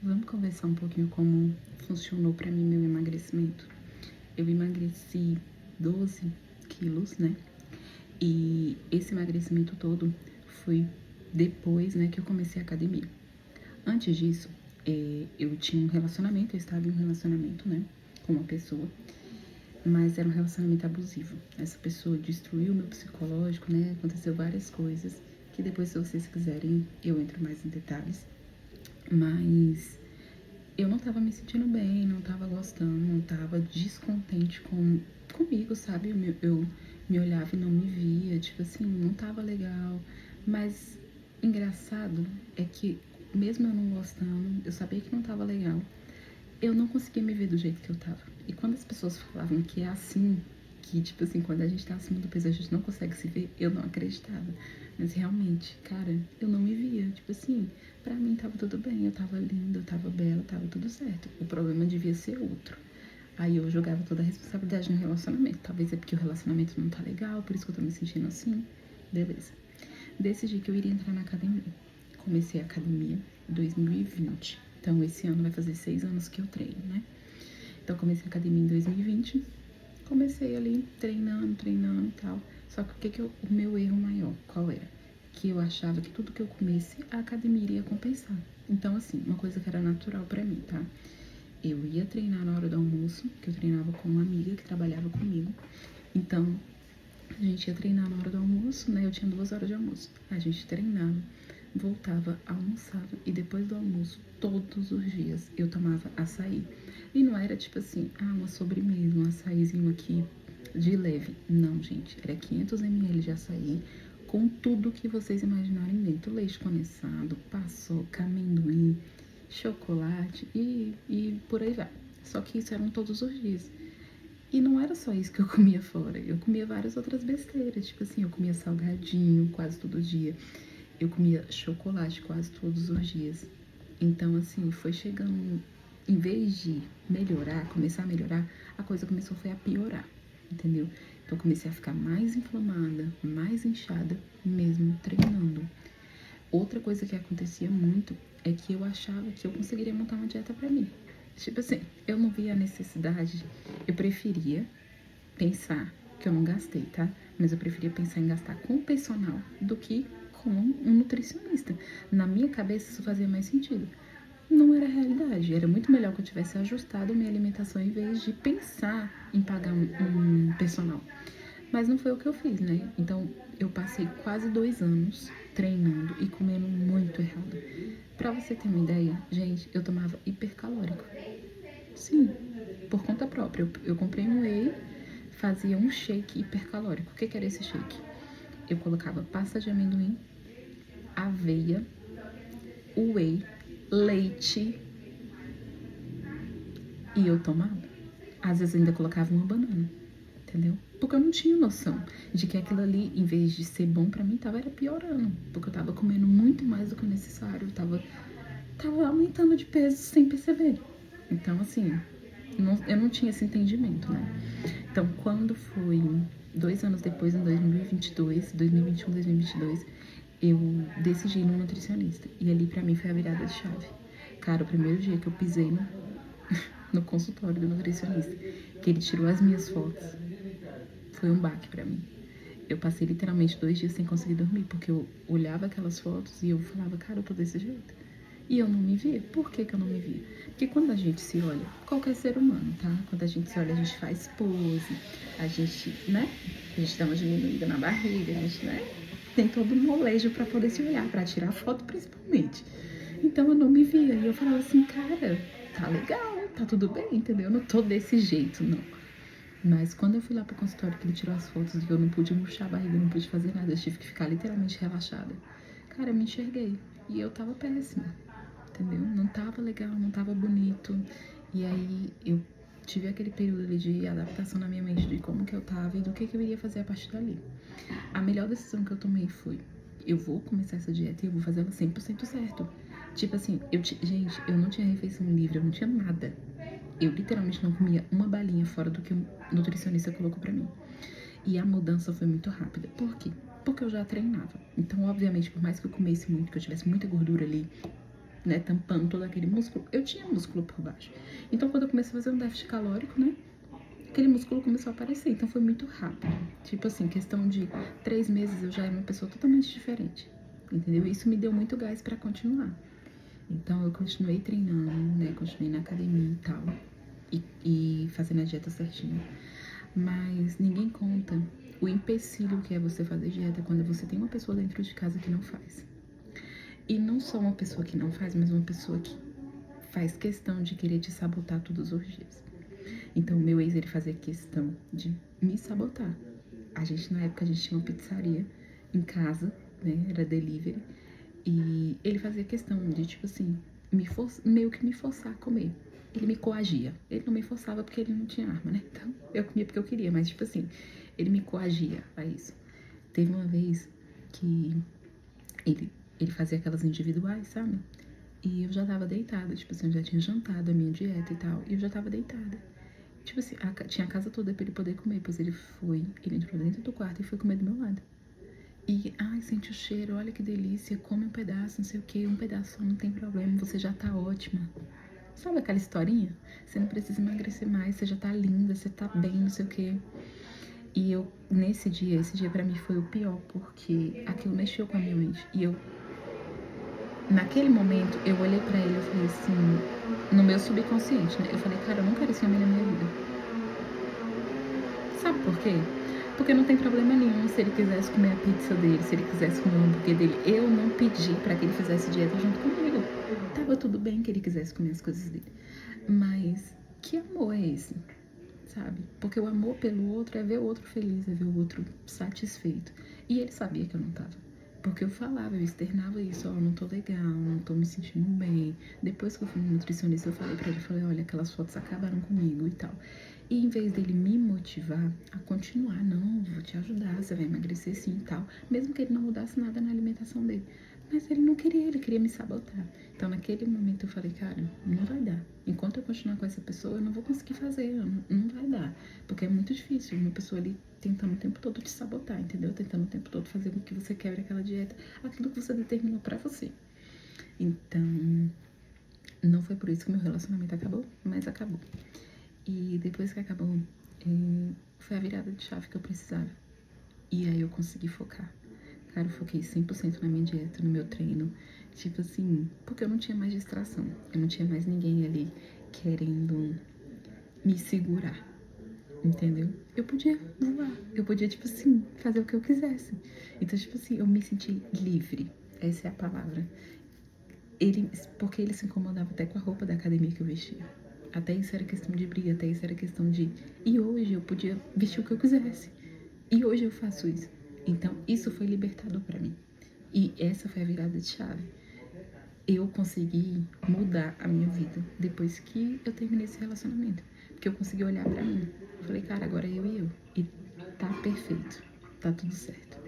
Vamos conversar um pouquinho como funcionou pra mim meu emagrecimento. Eu emagreci 12 quilos, né? E esse emagrecimento todo foi depois, né, que eu comecei a academia. Antes disso, eu tinha um relacionamento, eu estava em um relacionamento, né, com uma pessoa, mas era um relacionamento abusivo. Essa pessoa destruiu meu psicológico, né, aconteceu várias coisas, que depois, se vocês quiserem, eu entro mais em detalhes. Mas eu não tava me sentindo bem, não tava gostando, não tava descontente comigo, sabe? Eu me olhava e não me via, tipo assim, não tava legal. Mas engraçado é que, mesmo eu não gostando, eu sabia que não tava legal, eu não conseguia me ver do jeito que eu tava. E quando as pessoas falavam que é assim, que tipo assim, quando a gente tá acima do peso a gente não consegue se ver, eu não acreditava. Mas realmente, cara, eu não me via. Tipo assim, pra mim tava tudo bem, eu tava linda, eu tava bela, tava tudo certo. O problema devia ser outro. Aí eu jogava toda a responsabilidade no relacionamento. Talvez é porque o relacionamento não tá legal, por isso que eu tô me sentindo assim. Beleza. Decidi que eu iria entrar na academia. Comecei a academia em 2020. Então, esse ano vai fazer 6 anos que eu treino, né? Então, comecei a academia em 2020. Comecei ali treinando e tal. Só que o meu erro maior, qual era? Que eu achava que tudo que eu comesse, a academia iria compensar. Então, assim, uma coisa que era natural pra mim, tá? Eu ia treinar na hora do almoço, que eu treinava com uma amiga que trabalhava comigo. Então, a gente ia treinar na hora do almoço, né? Eu tinha 2 horas de almoço. A gente treinava, voltava, almoçava e depois do almoço, todos os dias, eu tomava açaí. E não era tipo assim, uma sobremesa, um açaizinho aqui de leve. Não, gente, era 500 ml de açaí com tudo que vocês imaginarem dentro. Leite condensado, paçoca, amendoim, chocolate e por aí vai. Só que isso eram todos os dias. E não era só isso que eu comia fora. Eu comia várias outras besteiras. Tipo assim, eu comia salgadinho quase todo dia. Eu comia chocolate quase todos os dias. Então, assim, foi chegando. Em vez de melhorar, começar a melhorar, a coisa começou foi a piorar. Entendeu? Então, eu comecei a ficar mais inflamada, mais inchada, mesmo treinando. Outra coisa que acontecia muito é que eu achava que eu conseguiria montar uma dieta pra mim. Tipo assim, eu não via a necessidade, eu preferia pensar que eu não gastei, tá? Mas eu preferia pensar em gastar com o personal do que com um nutricionista. Na minha cabeça isso fazia mais sentido. Não era realidade, era muito melhor que eu tivesse ajustado minha alimentação em vez de pensar em pagar um personal. Mas não foi o que eu fiz, né? Então eu passei quase 2 anos treinando e comendo muito errado. Pra você ter uma ideia, gente, eu tomava hipercalórico. Sim, por conta própria. Eu comprei um whey, fazia um shake hipercalórico. O que era esse shake? Eu colocava pasta de amendoim, aveia, whey, leite e eu tomava. Às vezes ainda colocava uma banana, entendeu? Porque eu não tinha noção de que aquilo ali, em vez de ser bom pra mim, era piorando. Porque eu tava comendo muito mais do que o necessário. Tava aumentando de peso sem perceber. Então, assim, eu não tinha esse entendimento, né? Então, quando foi 2 anos depois, em 2022, 2021, 2022, eu decidi ir no nutricionista. E ali, pra mim, foi a virada de chave. Cara, o primeiro dia que eu pisei no consultório do nutricionista, que ele tirou as minhas fotos, foi um baque pra mim. Eu passei literalmente 2 dias sem conseguir dormir, porque eu olhava aquelas fotos e eu falava, cara, eu tô desse jeito. E eu não me via. Por que eu não me via? Porque quando a gente se olha, qualquer ser humano, tá? Quando a gente se olha, a gente faz pose, a gente, né? A gente dá uma diminuída na barriga, a gente, né? Tem todo um molejo pra poder se olhar, pra tirar foto principalmente. Então eu não me via. E eu falava assim, cara, tá legal, tá tudo bem, entendeu? Eu não tô desse jeito, não. Mas quando eu fui lá pro consultório que ele tirou as fotos e eu não pude murchar a barriga, não pude fazer nada, eu tive que ficar literalmente relaxada. Cara, eu me enxerguei e eu tava péssima, entendeu? Não tava legal, não tava bonito. E aí eu tive aquele período ali de adaptação na minha mente de como que eu tava e do que eu iria fazer a partir dali. A melhor decisão que eu tomei foi, eu vou começar essa dieta e eu vou fazer ela 100% certo. Tipo assim, gente, eu não tinha refeição livre, eu não tinha nada. Eu literalmente não comia uma balinha fora do que o nutricionista colocou pra mim. E a mudança foi muito rápida. Por quê? Porque eu já treinava. Então, obviamente, por mais que eu comesse muito, que eu tivesse muita gordura ali, né, tampando todo aquele músculo, eu tinha músculo por baixo. Então, quando eu comecei a fazer um déficit calórico, né, aquele músculo começou a aparecer. Então, foi muito rápido. Tipo assim, questão de 3 meses eu já era uma pessoa totalmente diferente, entendeu? Isso me deu muito gás pra continuar. Então, eu continuei treinando, né, continuei na academia e tal, e fazendo a dieta certinho. Mas ninguém conta o empecilho que é você fazer dieta quando você tem uma pessoa dentro de casa que não faz. E não só uma pessoa que não faz, mas uma pessoa que faz questão de querer te sabotar todos os dias. Então, o meu ex, ele fazia questão de me sabotar. Na época, a gente tinha uma pizzaria em casa, né? Era delivery. E ele fazia questão de, tipo assim, meio que me forçar a comer. Ele me coagia. Ele não me forçava porque ele não tinha arma, né? Então, eu comia porque eu queria, mas, tipo assim, ele me coagia a isso. Teve uma vez que ele fazia aquelas individuais, sabe? E eu já tava deitada, tipo assim, eu já tinha jantado a minha dieta e tal, e eu já tava deitada. Tipo assim, tinha a casa toda pra ele poder comer, pois ele entrou dentro do quarto e foi comer do meu lado. E, ai, sente o cheiro, olha que delícia, come um pedaço, não sei o que, um pedaço só não tem problema, você já tá ótima. Sabe aquela historinha? Você não precisa emagrecer mais, você já tá linda, você tá bem, não sei o que. E eu, esse dia pra mim foi o pior, porque aquilo mexeu com a minha mente. E eu, naquele momento, eu olhei pra ele e falei assim, no meu subconsciente, né? Eu falei, cara, eu não quero esse homem na minha vida. Sabe por quê? Porque não tem problema nenhum se ele quisesse comer a pizza dele, se ele quisesse comer o hambúrguer dele. Eu não pedi pra que ele fizesse dieta junto comigo. Tava tudo bem que ele quisesse comer as coisas dele. Mas que amor é esse? Sabe? Porque o amor pelo outro é ver o outro feliz, é ver o outro satisfeito. E ele sabia que eu não tava. Porque eu falava, eu externava isso, ó, não tô legal, não tô me sentindo bem. Depois que eu fui no nutricionista, eu falei pra ele, falei, olha, aquelas fotos acabaram comigo e tal. E em vez dele me motivar a continuar, não, vou te ajudar, você vai emagrecer sim e tal, mesmo que ele não mudasse nada na alimentação dele. Mas ele queria me sabotar. Então, naquele momento, eu falei, cara, não vai dar. Enquanto eu continuar com essa pessoa, eu não vou conseguir fazer, não vai dar. Porque é muito difícil, uma pessoa ali tentando o tempo todo te sabotar, entendeu? Tentando o tempo todo fazer com que você quebre aquela dieta, aquilo que você determinou pra você. Então, não foi por isso que meu relacionamento acabou, mas acabou. E depois que acabou, foi a virada de chave que eu precisava. E aí eu consegui focar. Cara, eu foquei 100% na minha dieta, no meu treino. Tipo assim, porque eu não tinha mais distração. Eu não tinha mais ninguém ali querendo me segurar. Entendeu? Eu podia voar. Eu podia, tipo assim, fazer o que eu quisesse. Então, tipo assim, eu me senti livre. Essa é a palavra. Porque ele se incomodava até com a roupa da academia que eu vestia. Até isso era questão de briga, até isso era questão de... E hoje eu podia vestir o que eu quisesse. E hoje eu faço isso. Então, isso foi libertador pra mim. E essa foi a virada de chave. Eu consegui mudar a minha vida depois que eu terminei esse relacionamento. Porque eu consegui olhar pra mim. Falei, cara, agora é eu e eu. E tá perfeito. Tá tudo certo.